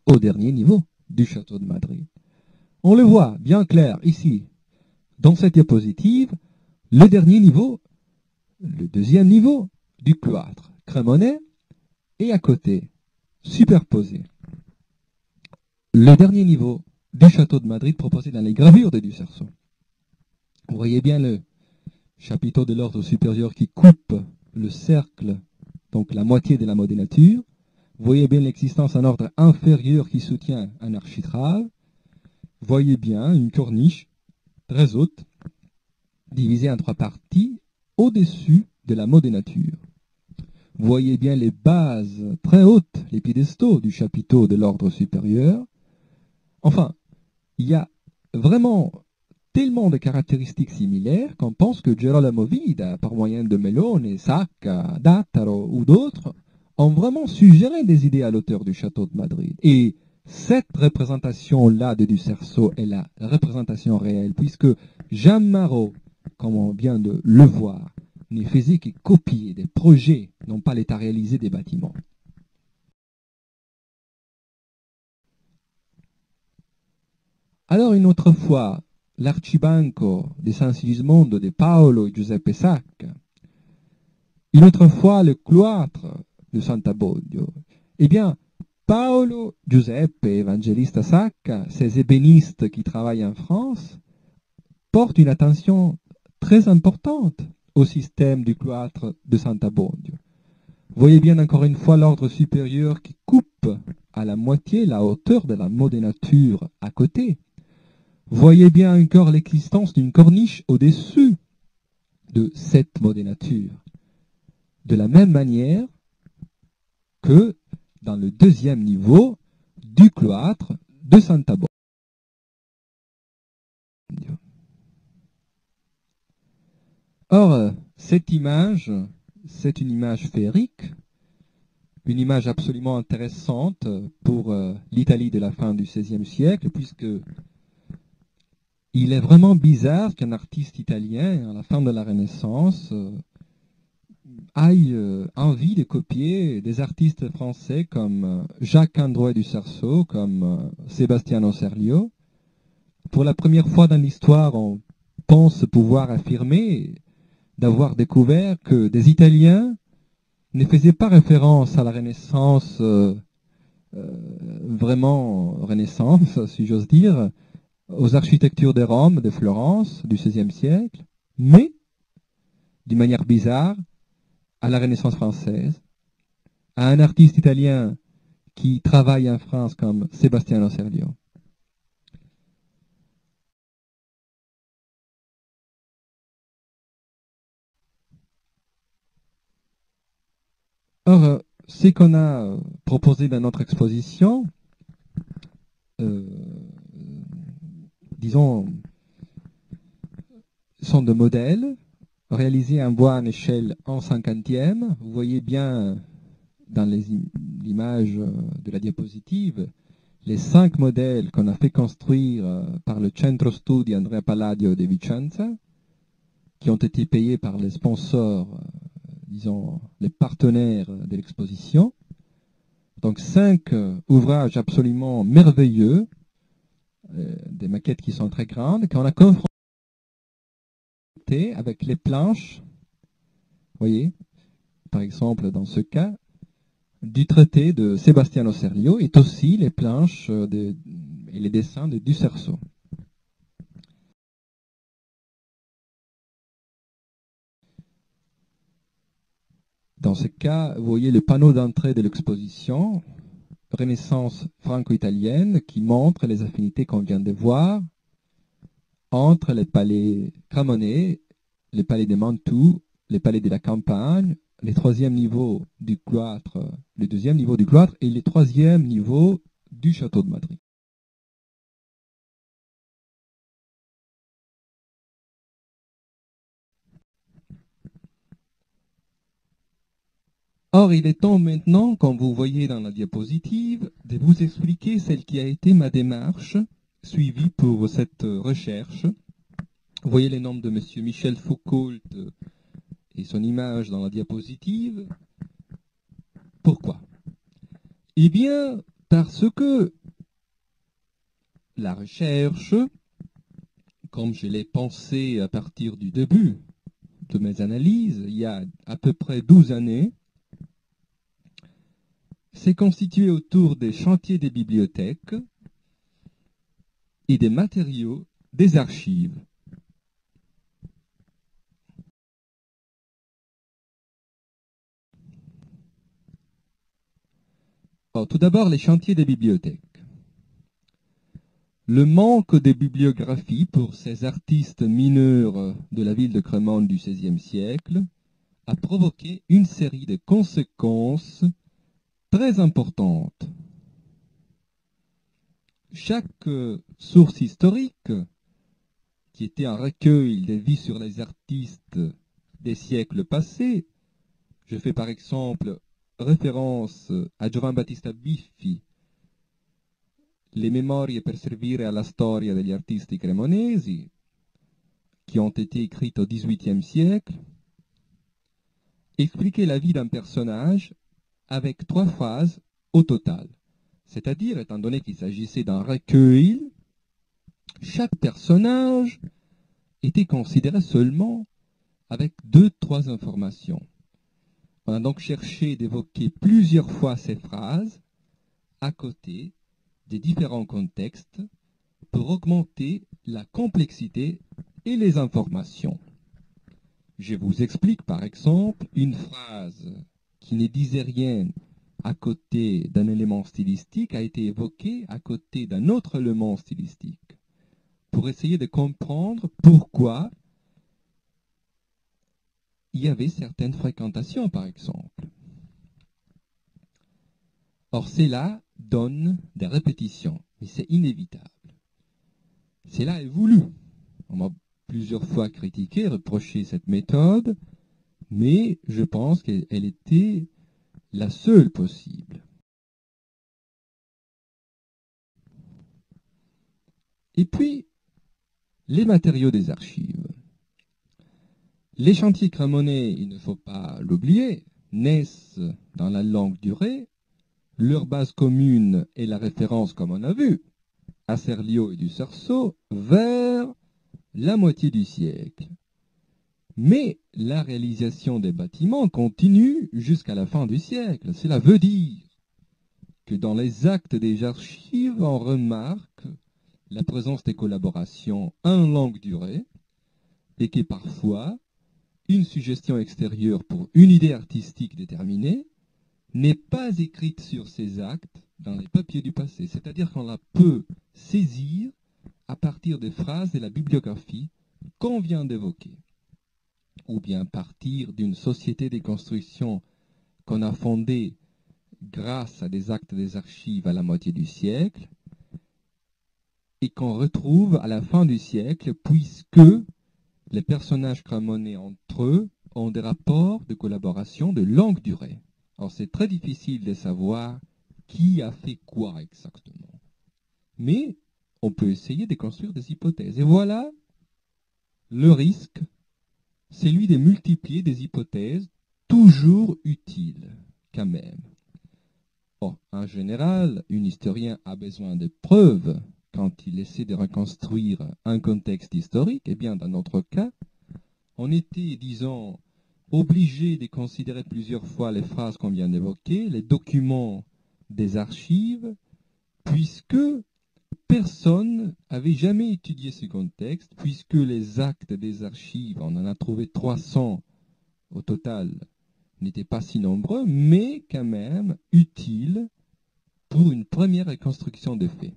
au dernier niveau du château de Madrid. On le voit bien clair ici, dans cette diapositive, le dernier niveau, le deuxième niveau du cloître crémonais, et à côté, superposé, le dernier niveau du château de Madrid proposé dans les gravures de Ducerceau. Vous voyez bien le chapiteau de l'ordre supérieur qui coupe le cercle, donc la moitié de la modénature. Vous voyez bien l'existence d'un ordre inférieur qui soutient un architrave. Vous voyez bien une corniche très haute, divisée en trois parties, au-dessus de la modénature. Vous voyez bien les bases très hautes, les piédestaux du chapiteau de l'ordre supérieur. Enfin, il y a vraiment tellement de caractéristiques similaires qu'on pense que Girolamo Vida, par moyen de Melone, Sacca, Dattaro ou d'autres, ont vraiment suggéré des idées à l'auteur du château de Madrid. Et cette représentation-là de Ducerceau est la représentation réelle, puisque Jean Marot, comme on vient de le voir, ne faisait que copier des projets, non pas l'état réalisé des bâtiments. Alors une autre fois, l'Arcibanco de San Sigismondo de Paolo et Giuseppe Sacca, une autre fois le cloître de Santa Bodio. Eh bien, Paolo Giuseppe Evangelista Sacca, ces ébénistes qui travaillent en France, portent une attention très importante au système du cloître de Santa Bodio. Vous voyez bien encore une fois l'ordre supérieur qui coupe à la moitié la hauteur de la modénature à côté. Voyez bien encore l'existence d'une corniche au-dessus de cette modénature. De la même manière que dans le deuxième niveau du cloître de Santa Bodio. Or, cette image, c'est une image féerique, une image absolument intéressante pour l'Italie de la fin du XVIe siècle, puisque il est vraiment bizarre qu'un artiste italien, à la fin de la Renaissance, aille envie de copier des artistes français comme Jacques Androuet du Cerceau, comme Sebastiano Serlio. Pour la première fois dans l'histoire, on pense pouvoir affirmer d'avoir découvert que des Italiens ne faisaient pas référence à la Renaissance, vraiment Renaissance, si j'ose dire, aux architectures de Rome, de Florence, du XVIe siècle, mais, d'une manière bizarre, à la Renaissance française, à un artiste italien qui travaille en France comme Sebastiano Serlio. Or, ce qu'on a proposé dans notre exposition, disons, sont de modèles réalisés en bois en échelle 1/50. Vous voyez bien dans l'image de la diapositive les 5 modèles qu'on a fait construire par le Centro Studi Andrea Palladio de Vicenza, qui ont été payés par les sponsors, disons, les partenaires de l'exposition. Donc 5 ouvrages absolument merveilleux, des maquettes qui sont très grandes, qu'on a confronté avec les planches, vous voyez, par exemple dans ce cas, du traité de Sebastiano Serlio, et aussi les planches et les dessins de Ducerceau. Dans ce cas, vous voyez le panneau d'entrée de l'exposition, Renaissance franco-italienne, qui montre les affinités qu'on vient de voir entre les palais Cremonais, les palais de Mantoue, les palais de la Campagne, les troisième niveaux du cloître, le deuxième niveau du cloître et le troisième niveau du château de Madrid. Or, il est temps maintenant, comme vous voyez dans la diapositive, de vous expliquer celle qui a été ma démarche suivie pour cette recherche. Vous voyez les noms de M. Michel Foucault et son image dans la diapositive. Pourquoi? Eh bien, Parce que la recherche, comme je l'ai pensé à partir du début de mes analyses, il y a à peu près 12 années, s'est constituée autour des chantiers des bibliothèques et des matériaux des archives. Alors, tout d'abord, les chantiers des bibliothèques. Le manque de bibliographies pour ces artistes mineurs de la ville de Crémone du XVIe siècle a provoqué une série de conséquences très importantes. Chaque source historique, qui était un recueil des vies sur les artistes des siècles passés, je fais par exemple référence à Giovan Battista Biffi, Le memorie per servire alla storia degli artisti cremonesi, qui ont été écrites au XVIIIe siècle, expliquait la vie d'un personnage avec 3 phases au total. C'est-à-dire, étant donné qu'il s'agissait d'un recueil, chaque personnage était considéré seulement avec 2-3 informations. On a donc cherché d'évoquer plusieurs fois ces phrases à côté des différents contextes pour augmenter la complexité et les informations. Je vous explique par exemple une phrase qui ne disait rien à côté d'un élément stylistique a été évoquée à côté d'un autre élément stylistique pour essayer de comprendre pourquoi il y avait certaines fréquentations par exemple. Or, cela donne des répétitions, mais c'est inévitable. Cela est voulu. On m'a plusieurs fois critiqué, reproché cette méthode, mais je pense qu'elle était la seule possible. Et puis, les matériaux des archives. Les chantiers crémonais, il ne faut pas l'oublier, naissent dans la longue durée. Leur base commune est la référence, comme on a vu, à Serlio et du Cerceau, vers la moitié du siècle. Mais la réalisation des bâtiments continue jusqu'à la fin du siècle. Cela veut dire que dans les actes des archives, on remarque la présence des collaborations en longue durée et que parfois, une suggestion extérieure pour une idée artistique déterminée n'est pas écrite sur ces actes dans les papiers du passé. C'est-à-dire qu'on la peut saisir à partir des phrases de la bibliographie qu'on vient d'évoquer, ou bien partir d'une société de construction qu'on a fondée grâce à des actes des archives à la moitié du siècle, et qu'on retrouve à la fin du siècle, puisque les personnages crémonais entre eux ont des rapports de collaboration de longue durée. Alors c'est très difficile de savoir qui a fait quoi exactement. Mais on peut essayer de construire des hypothèses. Et voilà le risque, c'est lui de multiplier des hypothèses toujours utiles quand même. Or, en général, un historien a besoin de preuves quand il essaie de reconstruire un contexte historique. Eh bien, dans notre cas, on était, disons, obligé de considérer plusieurs fois les phrases qu'on vient d'évoquer, les documents des archives, puisque personne n'avait jamais étudié ce contexte, puisque les actes des archives, on en a trouvé 300 au total, n'étaient pas si nombreux, mais quand même utiles pour une première reconstruction des faits.